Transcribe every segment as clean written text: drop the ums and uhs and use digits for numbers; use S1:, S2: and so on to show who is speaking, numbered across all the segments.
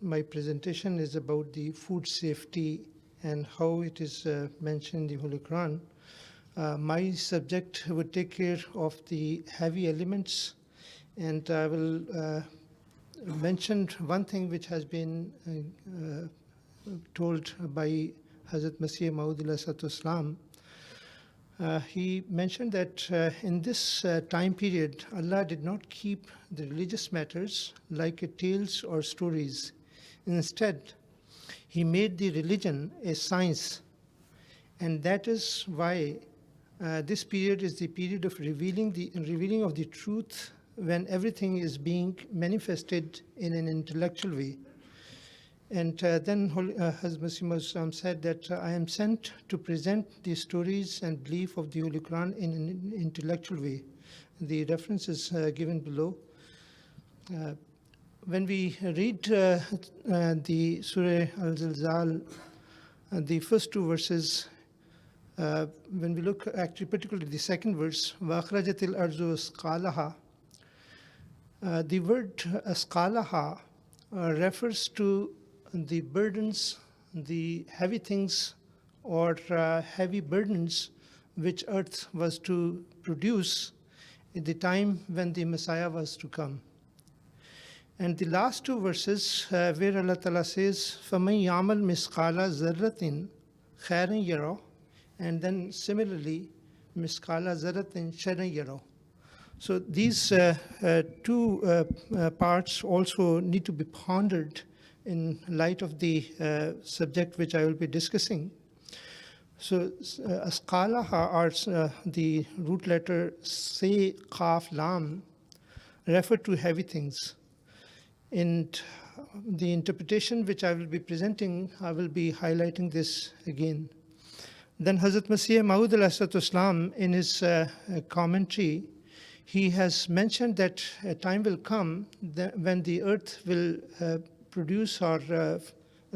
S1: my presentation is about the food safety and how it is mentioned in the Holy Quran. My subject would take care of the heavy elements, and I will mention one thing which has been told by Hazrat Masih Maud Islam. He mentioned that in this time period, Allah did not keep the religious matters like tales or stories. Instead, He made the religion a science, and that is why this period is the period of revealing of the truth, when everything is being manifested in an intellectual way. And then Hazrat Masih said that I am sent to present the stories and belief of the Holy Quran in an intellectual way. The reference is given below. When we read the Surah Al-Zilzal, the first two verses, when we look actually particularly the second verse, وَأَخْرَجَتِ الْأَرْضُ أَثْقَالَهَا, the word asqalaha refers to the burdens, the heavy things or heavy burdens which earth was to produce at the time when the Messiah was to come. And the last two verses where Allah Ta'ala says, فَمَنْ يَعْمَلْ مِسْقَالَ زَرَّةٍ خَيْرًا يَرَهُ, and then similarly, مِسْقَالَ زَرَّةٍ شَرًّا يَرَهُ. So these two parts also need to be pondered in light of the subject which I will be discussing. So asqalaha, are the root letter se, qaf, lam, refer to heavy things. In the interpretation which I will be presenting, I will be highlighting this again. Then Hazrat Masih Maud Islam, in his commentary, he has mentioned that a time will come when the earth will produce or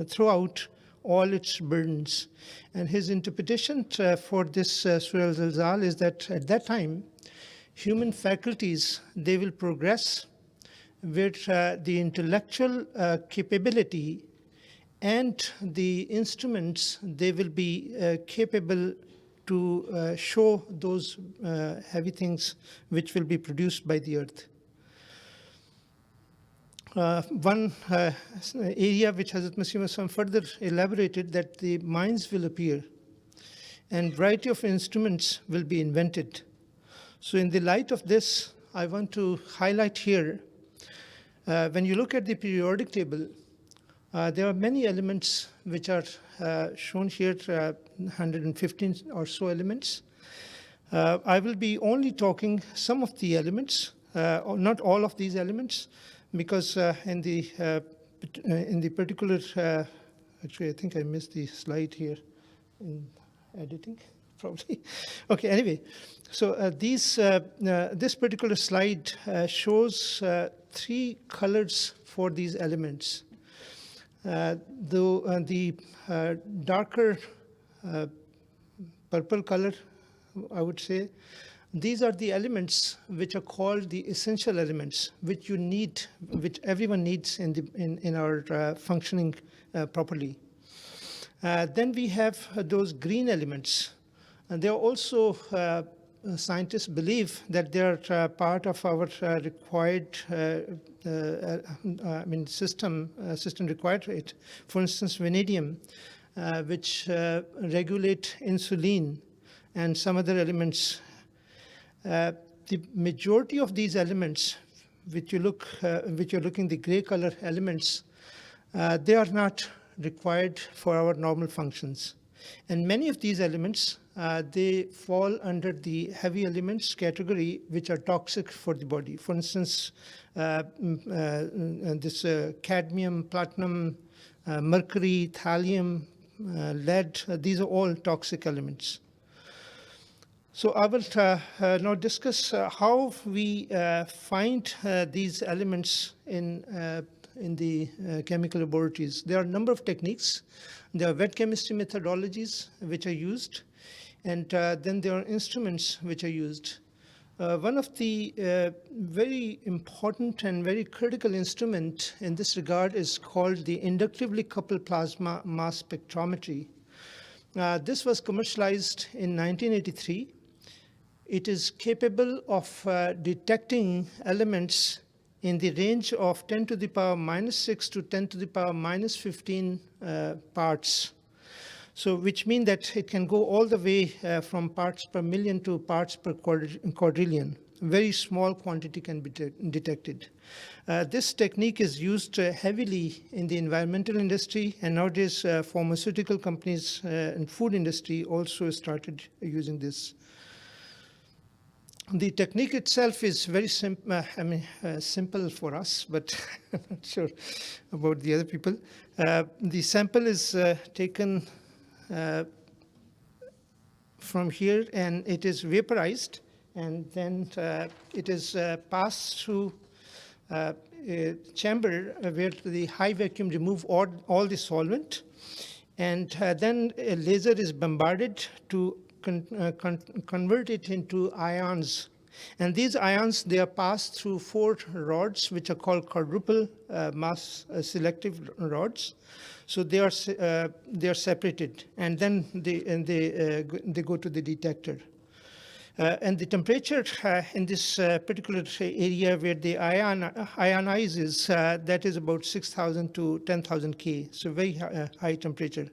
S1: throw out all its burdens. And his interpretation for this Surah Al-Zilzal is that at that time, human faculties, they will progress with the intellectual capability and the instruments, they will be capable to show those heavy things which will be produced by the earth. One area which Hazrat Masih further elaborated, that the mines will appear and variety of instruments will be invented. So in the light of this, I want to highlight here, when you look at the periodic table, there are many elements which are shown here, 115 or so elements. I will be only talking some of the elements, not all of these elements, because in the particular, actually I think I missed the slide here in editing, probably. Okay, anyway, so this particular slide shows three colors for these elements. The darker purple color, I would say, these are the elements which are called the essential elements, which you need, which everyone needs in our functioning properly. Then we have those green elements, and they are also scientists believe that they are part of our required system required rate. For instance, vanadium, which regulate insulin and some other elements. The majority of these elements, which you're looking the gray color elements, they are not required for our normal functions. And many of these elements, they fall under the heavy elements category, which are toxic for the body. For instance, this cadmium, platinum, mercury, thallium, lead, these are all toxic elements. So I will now discuss how we find these elements in the chemical laboratories. There are a number of techniques. There are wet chemistry methodologies which are used, and then there are instruments which are used. One of the very important and very critical instrument in this regard is called the inductively coupled plasma mass spectrometry. This was commercialized in 1983. It is capable of detecting elements in the range of 10 to the power minus 6 to 10 to the power minus 15 parts. So which means that it can go all the way from parts per million to parts per quadrillion. Very small quantity can be detected. This technique is used heavily in the environmental industry, and nowadays pharmaceutical companies and food industry also started using this. The technique itself is very simple for us, but I'm not sure about the other people. The sample is taken from here, and it is vaporized, and then it is passed through a chamber where the high vacuum remove all the solvent, and then a laser is bombarded to convert it into ions. And these ions, they are passed through 4 rods, which are called quadruple mass selective rods. So they are separated, and then they go to the detector. And the temperature in this particular area where the ionizes, that is about 6,000 to 10,000 K, so very high temperature.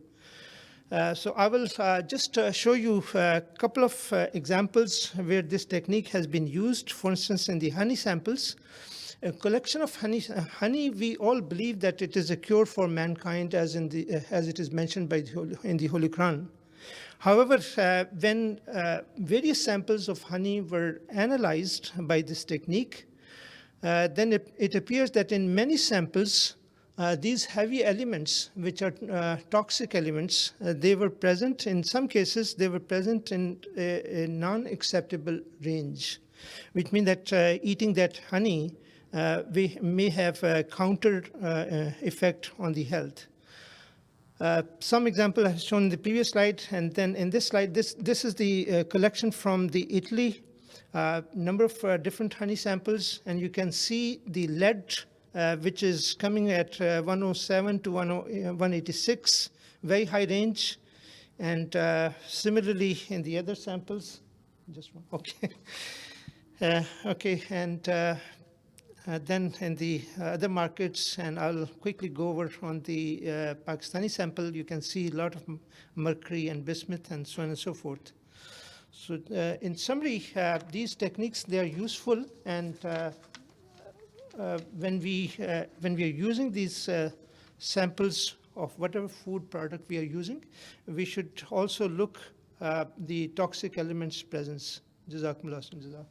S1: So I will just show you a couple of examples where this technique has been used. For instance, in the honey samples, a collection of honey, we all believe that it is a cure for mankind, as it is mentioned in the Holy Quran. However, when various samples of honey were analyzed by this technique, then it appears that in many samples, these heavy elements, which are toxic elements, they were present. In some cases, they were present in a non-acceptable range, which means that eating that honey we may have a counter effect on the health. Some example I have shown in the previous slide, and then in this slide, this is the collection from the Italy, number of different honey samples, and you can see the lead, which is coming at 107 to 186, very high range, and similarly in the other samples, just one, okay, okay, and then in the other markets, and I'll quickly go over on the Pakistani sample, you can see a lot of mercury and bismuth and so on and so forth. So in summary, these techniques, they are useful, and when we are using these samples of whatever food product we are using, we should also look the toxic elements presence. Jazakumullah.